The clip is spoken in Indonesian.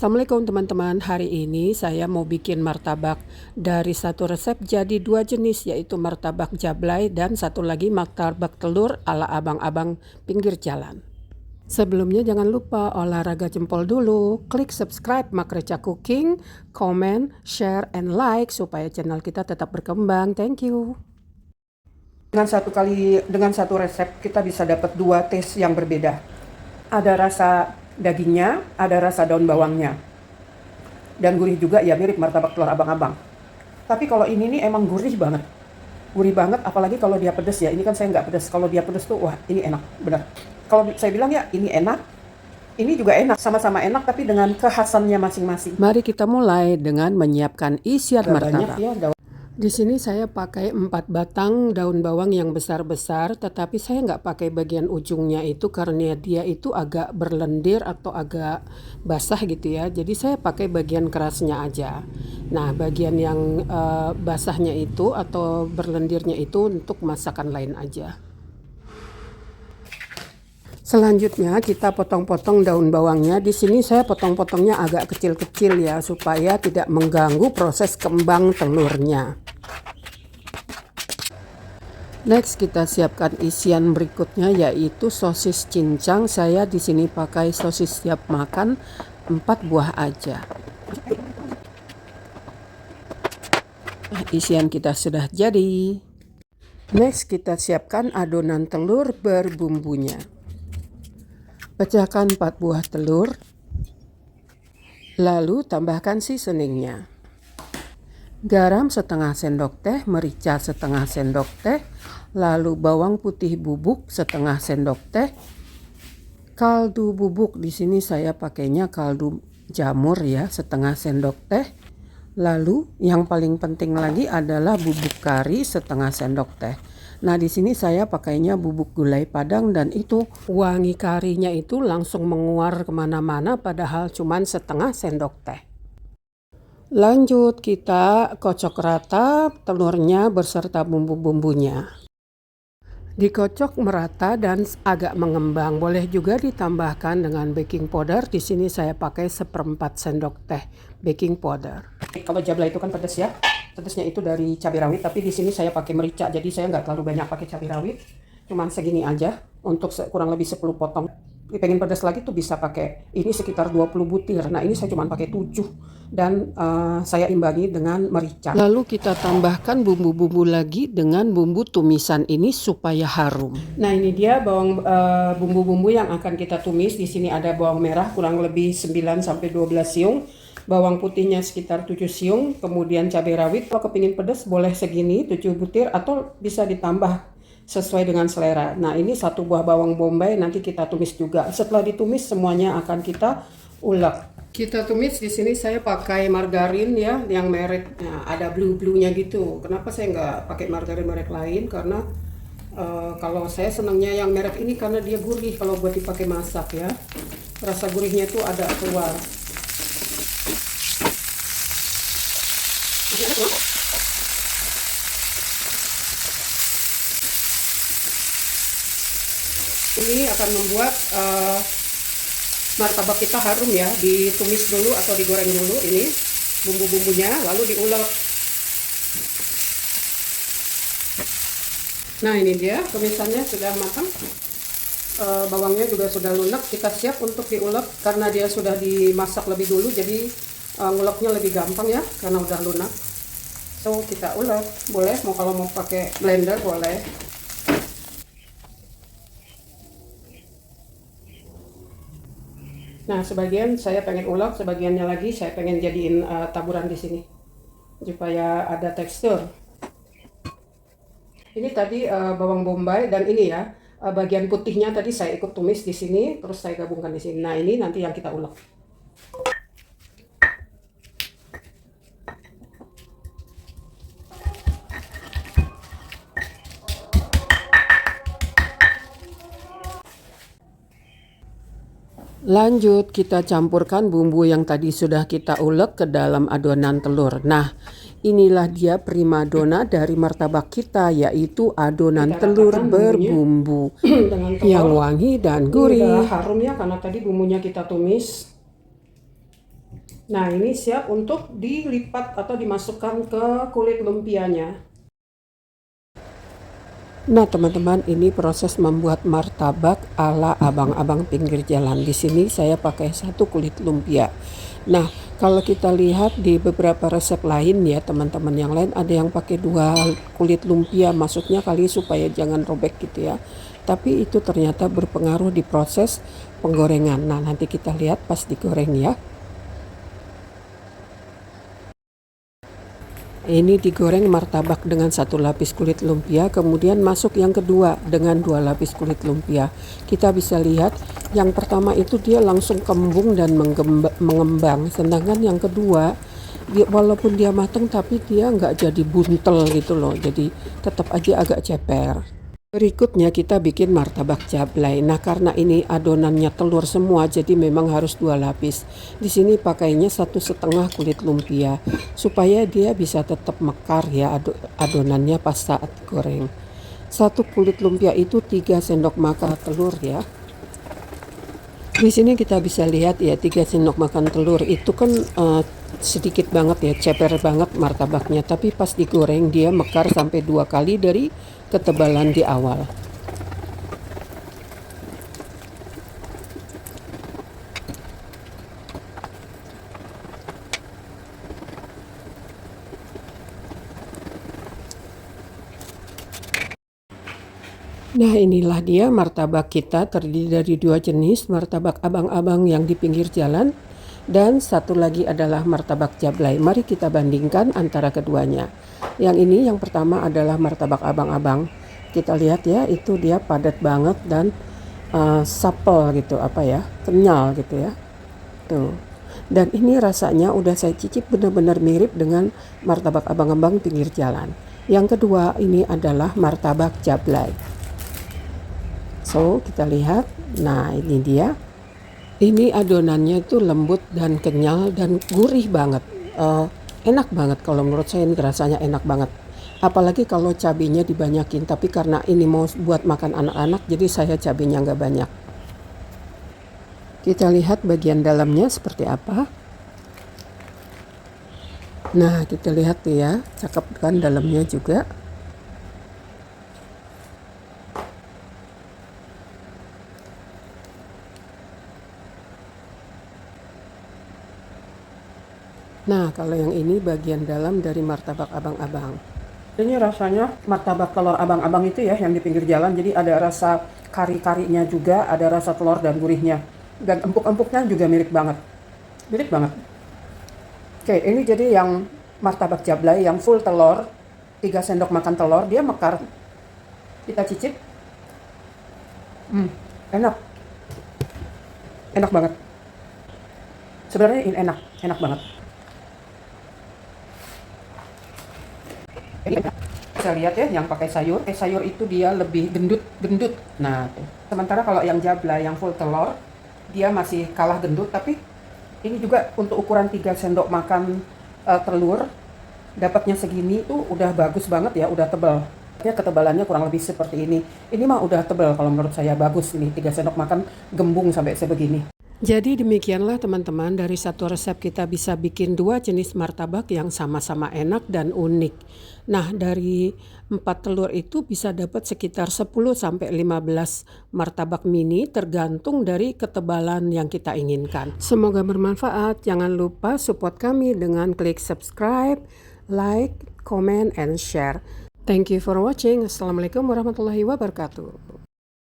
Assalamualaikum teman-teman, hari ini saya mau bikin martabak dari satu resep jadi dua jenis, yaitu martabak jablay dan satu lagi martabak telur ala abang-abang pinggir jalan. Sebelumnya jangan lupa olahraga jempol dulu, klik subscribe Makreca Cooking, comment, share, and like supaya channel kita tetap berkembang. Thank you. Dengan satu resep kita bisa dapat dua taste yang berbeda. Ada rasa dagingnya, ada rasa daun bawangnya, dan gurih juga, ya mirip martabak telur abang-abang. Tapi kalau ini nih emang gurih banget, apalagi kalau dia pedes ya. Ini kan saya nggak pedes, kalau dia pedes tuh wah ini enak bener. Kalau saya bilang ya ini enak, ini juga enak, sama-sama enak tapi dengan kekhasannya masing-masing. Mari kita mulai dengan menyiapkan isian martabak. Di sini saya pakai 4 batang daun bawang yang besar-besar, tetapi saya nggak pakai bagian ujungnya itu karena dia itu agak berlendir atau agak basah gitu ya. Jadi saya pakai bagian kerasnya aja. Nah, bagian yang basahnya itu atau berlendirnya itu untuk masakan lain aja. Selanjutnya kita potong-potong daun bawangnya. Di sini saya potong-potongnya agak kecil-kecil ya supaya tidak mengganggu proses kembang telurnya. Next kita siapkan isian berikutnya yaitu sosis cincang. Saya di sini pakai sosis siap makan 4 buah aja. Isian kita sudah jadi. Next kita siapkan adonan telur berbumbunya. Pecahkan 4 buah telur, lalu tambahkan seasoningnya. Garam setengah sendok teh, merica setengah sendok teh, lalu bawang putih bubuk setengah sendok teh, kaldu bubuk di sini saya pakainya kaldu jamur ya setengah sendok teh, lalu yang paling penting lagi adalah bubuk kari setengah sendok teh. Nah di sini saya pakainya bubuk gulai padang dan itu wangi karinya itu langsung menguar kemana-mana padahal cuman setengah sendok teh. Lanjut kita kocok rata telurnya beserta bumbu-bumbunya. Dikocok merata dan agak mengembang. Boleh juga ditambahkan dengan baking powder. Di sini saya pakai 1/4 sendok teh baking powder. Kalau jablay itu kan pedas ya. Pedasnya itu dari cabai rawit, tapi di sini saya pakai merica. Jadi saya nggak terlalu banyak pakai cabai rawit. Cuman segini aja untuk kurang lebih 10 potong. Pengen pedas lagi tuh bisa pakai ini sekitar 20 butir. Nah ini saya cuma pakai 7 dan saya imbangi dengan merica. Lalu kita tambahkan bumbu-bumbu lagi dengan bumbu tumisan ini supaya harum. Nah ini dia bumbu-bumbu yang akan kita tumis. Di sini ada bawang merah kurang lebih 9 sampai 12 siung. Bawang putihnya sekitar 7 siung, kemudian cabai rawit. Kalau kepingin pedas boleh segini 7 butir atau bisa ditambah sesuai dengan selera. Nah ini 1 buah bawang bombay nanti kita tumis juga. Setelah ditumis semuanya akan kita ulek. Kita tumis di sini saya pakai margarin ya, yang mereknya ada blue-nya gitu. Kenapa saya nggak pakai margarin merek lain? Karena kalau saya senangnya yang merek ini karena dia gurih kalau buat dipakai masak ya. Rasa gurihnya itu ada keluar. Ini akan membuat martabak kita harum ya. Ditumis dulu atau digoreng dulu ini bumbu-bumbunya, lalu diulek. Nah ini dia tumisannya sudah matang, bawangnya juga sudah lunak. Kita siap untuk diulek karena dia sudah dimasak lebih dulu, jadi nguleknya lebih gampang ya karena udah lunak. So kita ulek, boleh kalau mau pakai blender boleh. Nah, sebagian saya pengen ulek, sebagiannya lagi saya pengen jadiin taburan di sini supaya ada tekstur. Ini tadi bawang bombay dan ini ya bagian putihnya tadi saya ikut tumis di sini, terus saya gabungkan di sini. Nah, ini nanti yang kita ulek. Lanjut kita campurkan bumbu yang tadi sudah kita ulek ke dalam adonan telur. Nah inilah dia primadona dari martabak kita, yaitu adonan telur berbumbu yang wangi dan gurih. Ini udah harum ya karena tadi bumbunya kita tumis. Nah, ini siap untuk dilipat atau dimasukkan ke kulit lumpianya. Nah, teman-teman, ini proses membuat martabak ala abang-abang pinggir jalan. Di sini saya pakai 1 kulit lumpia. Nah, kalau kita lihat di beberapa resep lain ya, teman-teman, yang lain ada yang pakai 2 kulit lumpia, maksudnya kali supaya jangan robek gitu ya. Tapi itu ternyata berpengaruh di proses penggorengan. Nah, nanti kita lihat pas digoreng ya. Ini digoreng martabak dengan 1 lapis kulit lumpia, kemudian masuk yang kedua dengan 2 lapis kulit lumpia. Kita bisa lihat yang pertama itu dia langsung kembung dan mengembang, sedangkan yang kedua walaupun dia matang tapi dia nggak jadi buntel gitu loh, jadi tetap aja agak ceper. Berikutnya kita bikin martabak jablay. Nah, karena ini adonannya telur semua, jadi memang harus 2 lapis. Di sini pakainya 1,5 kulit lumpia supaya dia bisa tetap mekar ya adonannya pas saat goreng. 1 kulit lumpia itu 3 sendok makan telur ya. Di sini kita bisa lihat ya 3 sendok makan telur itu kan sedikit banget ya, ceper banget martabaknya, tapi pas digoreng dia mekar sampai 2 kali dari ketebalan di awal. Nah, inilah dia martabak kita, terdiri dari 2 jenis, martabak abang-abang yang di pinggir jalan dan satu lagi adalah martabak jablay. Mari kita bandingkan antara keduanya. Yang ini yang pertama adalah martabak abang-abang. Kita lihat ya, itu dia padat banget dan supple gitu, kenyal gitu ya. Tuh. Dan ini rasanya udah saya cicip benar-benar mirip dengan martabak abang-abang pinggir jalan. Yang kedua ini adalah martabak jablay. So, kita lihat. Nah, ini dia. Ini adonannya itu lembut dan kenyal dan gurih banget. Enak banget kalau menurut saya, ini rasanya enak banget. Apalagi kalau cabenya dibanyakin. Tapi karena ini mau buat makan anak-anak, jadi saya cabenya nggak banyak. Kita lihat bagian dalamnya seperti apa. Nah, kita lihat tuh ya, cakep kan dalamnya juga. Nah, kalau yang ini bagian dalam dari martabak abang-abang. Ini rasanya martabak telur abang-abang itu ya, yang di pinggir jalan. Jadi ada rasa kari-karinya juga, ada rasa telur dan gurihnya. Dan empuk-empuknya juga mirip banget. Mirip banget. Oke, ini jadi yang martabak jablay yang full telur, 3 sendok makan telur, dia mekar. Kita cicip. Enak. Enak banget. Sebenarnya ini enak banget. Bisa lihat ya yang pakai sayur. Sayur itu dia lebih gendut. Nah, tuh. Sementara kalau yang jablay yang full telur, dia masih kalah gendut, tapi ini juga untuk ukuran 3 sendok makan telur, dapatnya segini tuh udah bagus banget ya, udah tebal. Ya, ketebalannya kurang lebih seperti ini. Ini mah udah tebal kalau menurut saya, bagus ini 3 sendok makan gembung sampai sebegini. Jadi demikianlah teman-teman, dari satu resep kita bisa bikin 2 jenis martabak yang sama-sama enak dan unik. Nah, dari 4 telur itu bisa dapat sekitar 10-15 martabak mini, tergantung dari ketebalan yang kita inginkan. Semoga bermanfaat. Jangan lupa support kami dengan klik subscribe, like, comment, and share. Thank you for watching. Assalamualaikum warahmatullahi wabarakatuh.